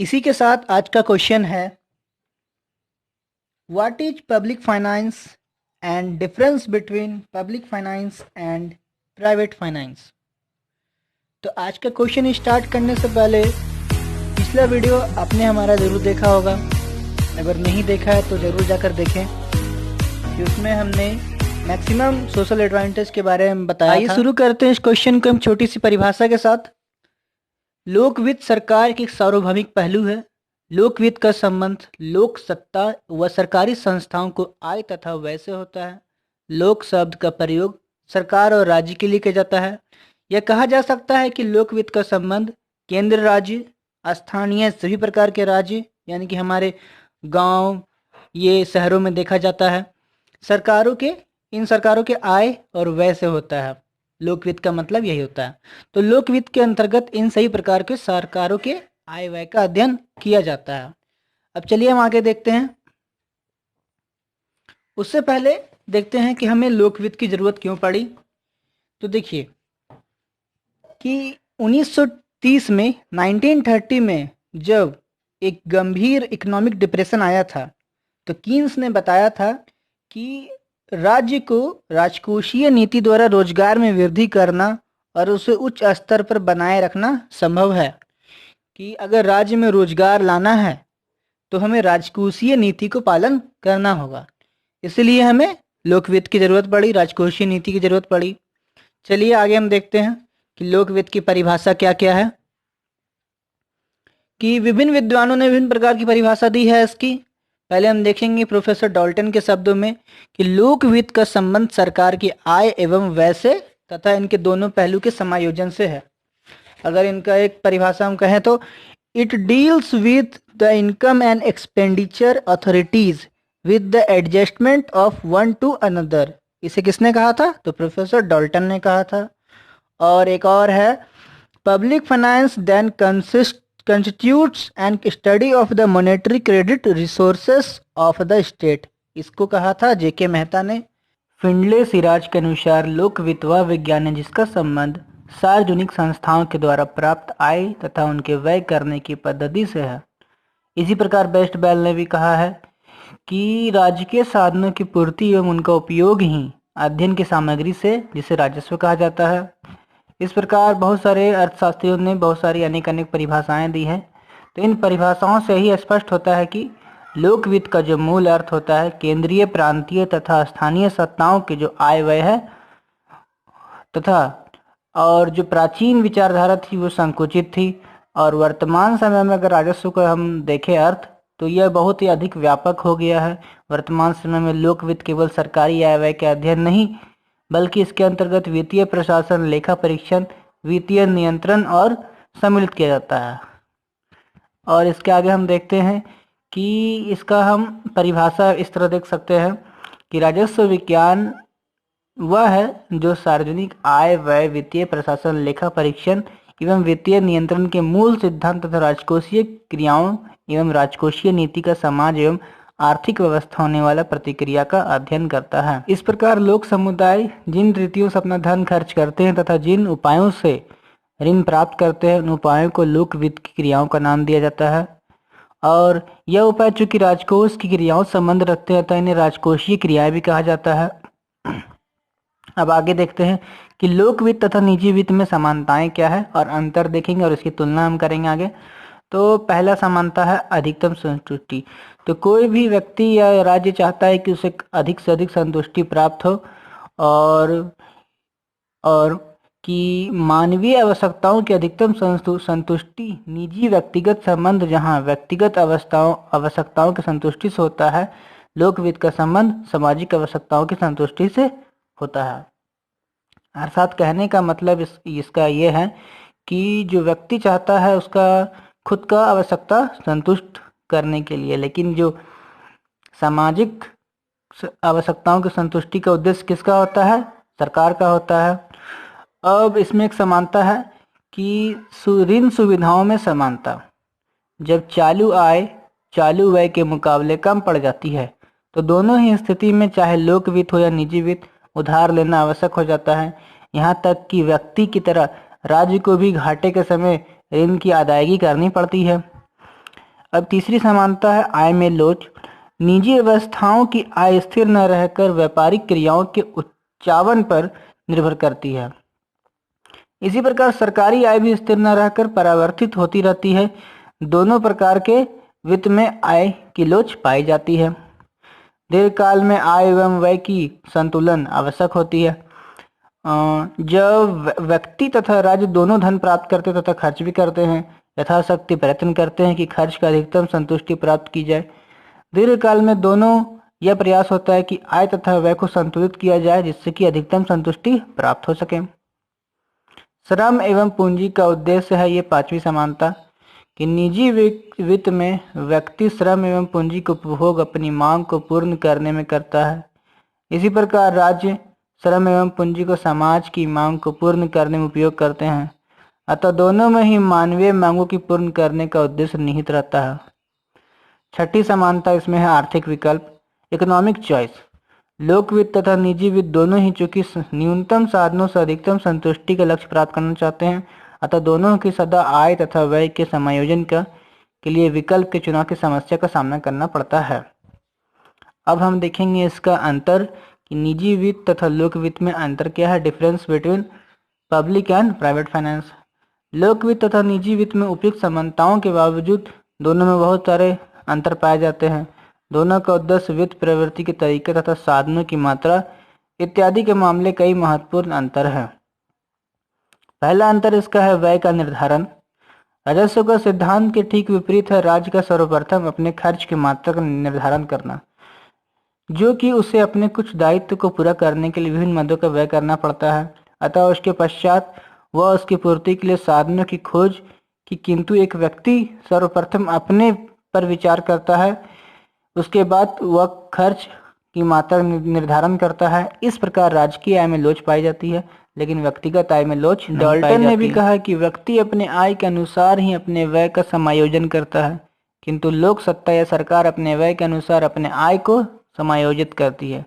इसी के साथ आज का क्वेश्चन है, what is public finance and difference between public finance and private finance. तो आज का क्वेश्चन स्टार्ट करने से पहले पिछला वीडियो आपने हमारा ज़रूर देखा होगा। अगर नहीं देखा है तो ज़रूर जाकर देखें कि उसमें हमने मैक्सिमम सोशल एडवांटेज के बारे में बताया था। आइए शुरू करते हैं इस क्वेश्चन को हम छोटी सी परिभाषा के साथ। लोक वित्त सरकार की एक सार्वभौमिक पहलू है। लोक वित्त का संबंध लोक सत्ता व सरकारी संस्थाओं को आय तथा व्यय से होता है। लोक शब्द का प्रयोग सरकार और राज्य के लिए किया जाता है। यह कहा जा सकता है कि लोक वित्त का संबंध केंद्र राज्य, स्थानीय सभी प्रकार के राज्य यानी कि हमारे गांव, ये शहरों में देखा जाता है, इन सरकारों के आय और व्यय से होता है। लोक वित्त का मतलब यही होता है। तो लोक वित्त के अंतर्गत इन सही प्रकार के सरकारों के आय व्यय का अध्ययन किया जाता है। अब चलिए हम आगे देखते हैं। उससे पहले देखते हैं कि हमें लोक वित्त की जरूरत क्यों पड़ी। तो देखिए कि 1930 में 1930 में जब एक गंभीर इकोनॉमिक डिप्रेशन आया था तो कीन्स ने बताया था कि राज्य को राजकोषीय नीति द्वारा रोजगार में वृद्धि करना और उसे उच्च स्तर पर बनाए रखना संभव है। कि अगर राज्य में रोजगार लाना है तो हमें राजकोषीय नीति को पालन करना होगा। इसलिए हमें लोक वित्त की जरूरत पड़ी, राजकोषीय नीति की जरूरत पड़ी। चलिए आगे हम देखते हैं कि लोक वित्त की परिभाषा क्या क्या है। कि विभिन्न विद्वानों ने विभिन्न प्रकार की परिभाषा दी है इसकी। पहले हम देखेंगे प्रोफेसर डॉल्टन के शब्दों में कि लोक वित्त का संबंध सरकार की आय एवं व्यय से तथा इनके दोनों पहलू के समायोजन से है। अगर इनका एक परिभाषा हम कहें तो it deals with the income and expenditure authorities with the adjustment of one two another. इसे किसने कहा था? तो प्रोफेसर डॉल्टन ने कहा था। और एक और है, public finance then constitutes and study of the monetary credit resources of the state. इसको कहा था जेके मेहता ने। फिंडले सिराज के अनुसार लोक वित्त वह विज्ञान है जिसका संबंध सार्वजनिक संस्थाओं के द्वारा प्राप्त आय तथा उनके व्यय करने की पद्धति से है। इसी प्रकार बेस्ट बेल ने भी कहा है कि राज्य के साधनों की पूर्ति एवं उनका उपयोग ही अध्ययन की सामग्री से, जिसे राजस्व कहा जाता है। इस प्रकार बहुत सारे अर्थशास्त्रियों ने बहुत सारी अनेक अनेक परिभाषाएं दी हैं। तो इन परिभाषाओं से ही स्पष्ट होता है कि लोक वित्त का जो मूल अर्थ होता है केंद्रीय, प्रांतीय तथा स्थानीय सत्ताओं के जो आय व्यय है तथा और जो प्राचीन विचारधारा थी वो संकुचित थी। और वर्तमान समय में अगर राजस्व को हम देखें अर्थ तो यह बहुत ही अधिक व्यापक हो गया है। वर्तमान समय में लोक वित्त केवल सरकारी आय व्यय के अध्ययन नहीं बल्कि इसके अंतर्गत वित्तीय प्रशासन, लेखा परीक्षण, वित्तीय नियंत्रण और सम्मिलित किया जाता है। और इसके आगे हम देखते हैं कि इसका हम परिभाषा इस तरह देख सकते हैं कि राजस्व विज्ञान वह है जो सार्वजनिक आय व्यय, वित्तीय प्रशासन, लेखा परीक्षण एवं वित्तीय नियंत्रण के मूल सिद्धांत तथा राजकोषीय क्रियाओं एवं राजकोषीय नीति का समाज एवं आर्थिक व्यवस्था होने वाला प्रतिक्रिया का अध्ययन करता है। इस प्रकार लोक समुदाय जिन रीतियों से अपना धन खर्च करते हैं तथा जिन उपायों से ऋण प्राप्त करते हैं उन उपायों को लोक वित्त की क्रियाओं का नाम दिया जाता है। और यह उपाय चूंकि राजकोष की क्रियाओं से संबंध रखते हैं तो इन्हें राजकोषीय क्रियाएं भी कहा जाता है। अब आगे देखते हैं कि लोक वित्त तथा निजी वित्त में समानताएं क्या है और अंतर देखेंगे और इसकी तुलना हम करेंगे आगे। तो पहला समानता है अधिकतम संतुष्टि। तो कोई भी व्यक्ति या राज्य चाहता है कि उसे अधिक से अधिक संतुष्टि प्राप्त हो और कि मानवीय आवश्यकताओं की अधिकतम संतुष्टि निजी व्यक्तिगत संबंध जहां व्यक्तिगत आवश्यकताओं की संतुष्टि से होता है, लोक वित्त का संबंध सामाजिक आवश्यकताओं की संतुष्टि से होता है। अर्थात कहने का मतलब इसका यह है कि जो व्यक्ति चाहता है उसका खुद का आवश्यकता संतुष्ट करने के लिए, लेकिन जो सामाजिक आवश्यकताओं की संतुष्टि का उद्देश्य किसका होता है? सरकार का होता है। अब इसमें एक समानता है कि ऋण सुविधाओं में समानता। जब चालू आय चालू व्यय के मुकाबले कम पड़ जाती है तो दोनों ही स्थिति में चाहे लोक वित्त हो या निजी वित्त उधार लेना आवश्यक हो जाता है। यहाँ तक कि व्यक्ति की तरह राज्य को भी घाटे के समय ऋण की अदायगी करनी पड़ती है। अब तीसरी समानता है आय में लोच। निजी व्यवस्थाओं की आय स्थिर न रहकर व्यापारिक क्रियाओं के उच्चावन पर निर्भर करती है। इसी प्रकार सरकारी आय भी स्थिर न रहकर परावर्तित होती रहती है। दोनों प्रकार के वित्त में आय की लोच पाई जाती है। दीर्घकाल में आय एवं व्यय की संतुलन आवश्यक होती है। जब व्यक्ति तथा राज्य दोनों धन प्राप्त करते तथा खर्च भी करते हैं, यथाशक्ति प्रयत्न करते हैं कि खर्च का अधिकतम संतुष्टि प्राप्त की जाए। दीर्घकाल में दोनों यह प्रयास होता है कि आय तथा व्यय को संतुलित किया जाए जिससे कि अधिकतम संतुष्टि प्राप्त हो सके। श्रम एवं पूंजी का उद्देश्य है ये पांचवी समानता कि निजी वित्त में व्यक्ति श्रम एवं पूंजी का उपभोग अपनी मांग को पूर्ण करने में करता है। इसी प्रकार राज्य श्रम एवं पूंजी को समाज की मांग को पूर्ण करने में उपयोग करते हैं। अतः दोनों में ही मानवीय मांगों की पूर्ण करने का उद्देश्य निहित रहता है। छठी समानता इसमें है आर्थिक विकल्प, इकोनॉमिक चॉइस। लोक वित्त तथा निजी वित्त दोनों ही चूंकि न्यूनतम साधनों से अधिकतम संतुष्टि का लक्ष्य प्राप्त करना चाहते हैं, अतः दोनों की सदा आय तथा व्यय के समायोजन के लिए विकल्प के चुनाव की समस्या का सामना करना पड़ता है। अब हम देखेंगे इसका अंतर कि निजी वित्त तथा लोक वित्त में अंतर क्या है। Difference between public and private finance. लोक वित्त तथा निजी वित्त में उपयुक्त समानताओं के बावजूद दोनों में बहुत सारे अंतर पाए जाते हैं। दोनों का उद्देश्य वित्त प्रवृत्ति के तरीके तथा साधनों की मात्रा इत्यादि के मामले कई महत्वपूर्ण अंतर है। पहला अंतर इसका है व्यय का निर्धारण। राजस्व का सिद्धांत के ठीक विपरीत है राज्य का सर्वप्रथम अपने खर्च की मात्रा का निर्धारण करना, जो कि उसे अपने कुछ दायित्व को पूरा करने के लिए विभिन्न मदों का व्यय करना पड़ता है। अतः उसके पश्चात वह उसकी पूर्ति के लिए साधनों की खोज की, किंतु एक व्यक्ति सर्वप्रथम अपने पर विचार करता है, उसके बाद वह खर्च की मात्रा निर्धारण करता है। इस प्रकार राजकीय आय में लोच पाई जाती है लेकिन व्यक्तिगत आय में लोच नहीं पाई जाती। डाल्टन ने भी कहा कि व्यक्ति अपने आय के अनुसार ही अपने व्यय का समायोजन करता है, किंतु लोक सत्ता या सरकार अपने व्यय के अनुसार अपने आय को समायोजित करती है।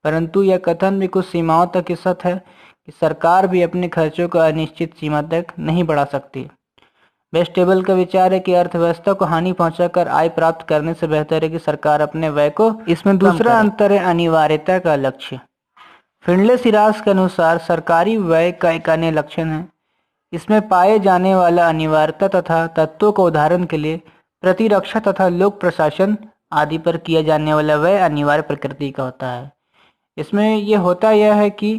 परंतु यह कथन भी कुछ सीमाओं तक सच है कि सरकार भी अपने खर्चों को अनिश्चित सीमा तक नहीं बढ़ा सकती। वेस्टेबल का विचार है कि अर्थव्यवस्था को हानि पहुंचाकर आय प्राप्त करने से बेहतर है कि सरकार अपने व्यय को इसमें दूसरा अंतर है अनिवार्यता का लक्ष्य। फिंडले सिरास के अनुसार सरकारी व्यय का एक अन्य लक्षण है इसमें पाए जाने वाला अनिवार्यता तथा तत्वों को उदाहरण के लिए प्रतिरक्षा तथा लोक प्रशासन आदि पर किया जाने वाला व्यय अनिवार्य प्रकृति का होता है। इसमें यह होता यह है कि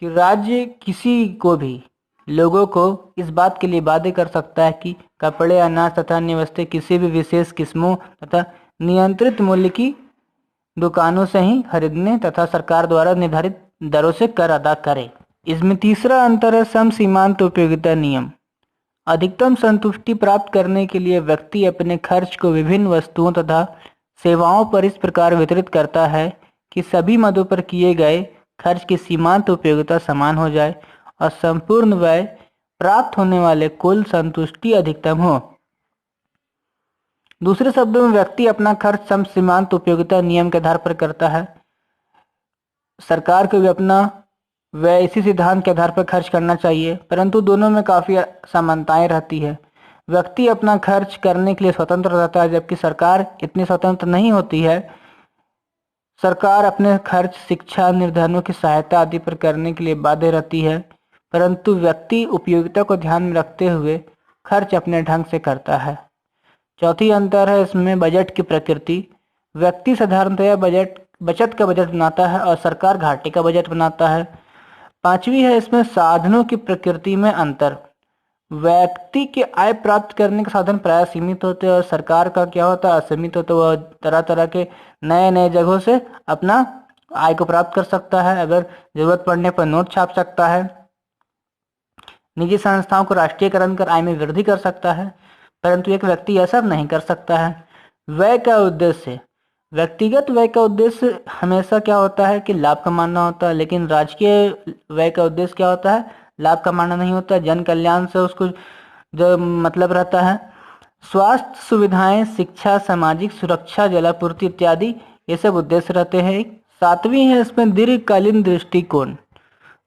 राज्य किसी को भी लोगों को इस बात के लिए बाध्य कर सकता है कि कपड़े, अनाज तथा अन्य वस्तुएं किसी भी विशेष किस्मों तथा नियंत्रित मूल्य की दुकानों से ही खरीदने तथा सरकार द्वारा निर्धारित दरों से कर अदा करे। इसमें तीसरा अंतर है सम सीमांत उपयोगिता नियम। अधिकतम संतुष्टि प्राप्त करने के लिए व्यक्ति अपने खर्च को विभिन्न वस्तुओं तथा सेवाओं पर इस प्रकार वितरित करता है कि सभी मदों पर किए गए खर्च की सीमांत उपयोगिता समान हो जाए और संपूर्ण व्यय प्राप्त होने वाले कुल संतुष्टि अधिकतम हो। दूसरे शब्दों में व्यक्ति अपना खर्च सम सीमांत उपयोगिता नियम के आधार पर करता है। सरकार को भी अपना व्यय इसी सिद्धांत के आधार पर खर्च करना चाहिए, परंतु दोनों में काफी समानताएं रहती है। व्यक्ति अपना खर्च करने के लिए स्वतंत्र रहता है जबकि सरकार इतनी स्वतंत्र नहीं होती है। सरकार अपने खर्च शिक्षा, निर्धनों की सहायता आदि पर करने के लिए बाध्य रहती है, परंतु व्यक्ति उपयोगिता को ध्यान में रखते हुए खर्च अपने ढंग से करता है। चौथी अंतर है इसमें बजट की प्रकृति। व्यक्ति साधारणतया बचत का बजट बनाता है और सरकार घाटे का बजट बनाता है। पांचवी है इसमें साधनों की प्रकृति में अंतर। व्यक्ति के आय प्राप्त करने के साधन प्राय सीमित होते हैं और सरकार का क्या होता है, असीमित होता है। वह तरह तरह के नए नए जगहों से अपना आय को प्राप्त कर सकता है। अगर जरूरत पड़ने पर नोट छाप सकता है, निजी संस्थाओं को राष्ट्रीयकरण कर आय में वृद्धि कर सकता है, परंतु एक व्यक्ति यह सब नहीं कर सकता है। व्यय का उद्देश्य, व्यक्तिगत व्यय का उद्देश्य हमेशा क्या होता है कि लाभ कमाना होता है, लेकिन राजकीय व्यय का उद्देश्य क्या होता है, लाभ कमाना नहीं होता। जन कल्याण से उसको जो मतलब रहता है। स्वास्थ्य सुविधाएं, शिक्षा, सामाजिक सुरक्षा, जलापूर्ति इत्यादि ये सब उद्देश्य रहते हैं। सातवीं है इसमें दीर्घकालीन दृष्टिकोण।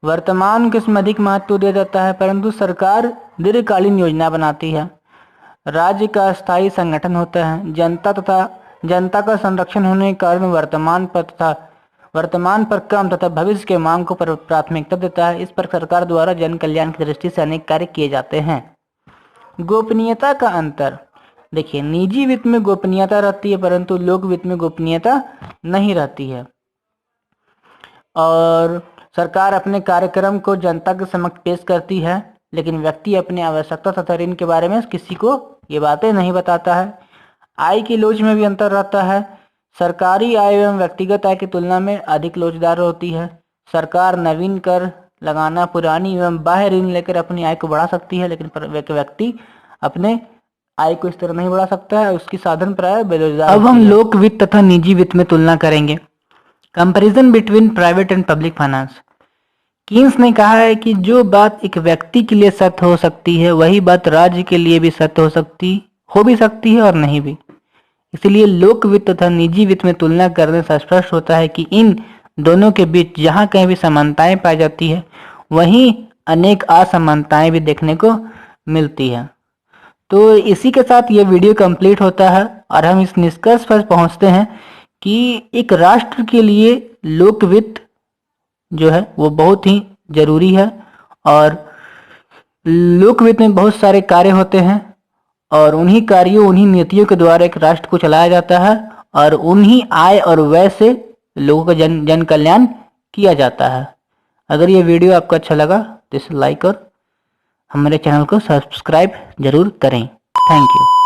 वर्तमान को इसमें अधिक महत्व दिया जाता है, परंतु सरकार दीर्घकालीन योजना बनाती है। राज्य का स्थायी संगठन होता है। जनता का संरक्षण होने के कारण वर्तमान पर कम तथा भविष्य के मांग को प्राथमिकता देता है। इस पर सरकार द्वारा जन कल्याण की दृष्टि से अनेक कार्य किए जाते हैं। गोपनीयता का अंतर देखिए, निजी वित्त में गोपनीयता रहती है परंतु लोक वित्त में गोपनीयता नहीं रहती है। और सरकार अपने कार्यक्रम को जनता के समक्ष पेश करती है, लेकिन व्यक्ति अपनी आवश्यकता तथा ऋण के बारे में किसी को ये बातें नहीं बताता है। आय की लोच में भी अंतर रहता है। सरकारी आय एवं व्यक्तिगत आय की तुलना में अधिक लोचदार होती है। सरकार नवीन कर लगाना, पुरानी एवं बाह्य ऋण लेकर अपनी आय को बढ़ा सकती है, लेकिन व्यक्ति अपने आय को इस तरह नहीं बढ़ा सकता है। उसकी साधन प्राय बेरोजगार। अब हम लोक वित्त तथा निजी वित्त में तुलना करेंगे। Comparison between private and public finance. Keynes ने कहा है कि जो बात एक व्यक्ति के लिए सत्य हो सकती है वही बात राज्य के लिए भी सत्य हो भी सकती है और नहीं भी। इसलिए लोक वित्त तथा निजी वित्त में तुलना करने से स्पष्ट होता है कि इन दोनों के बीच जहां कहीं भी समानताएं पाई जाती है वहीं अनेक असमानताएं भी देखने को मिलती है। तो इसी के साथ ये वीडियो कंप्लीट होता है और हम इस निष्कर्ष पर पहुंचते हैं कि एक राष्ट्र के लिए लोक वित्त जो है वो बहुत ही जरूरी है। और लोक वित्त में बहुत सारे कार्य होते हैं और उन्हीं कार्यों, उन्हीं नीतियों के द्वारा एक राष्ट्र को चलाया जाता है और उन्हीं आय और व्यय से लोगों का जन कल्याण किया जाता है। अगर ये वीडियो आपको अच्छा लगा तो इसे लाइक और हमारे चैनल को सब्सक्राइब जरूर करें। Thank you.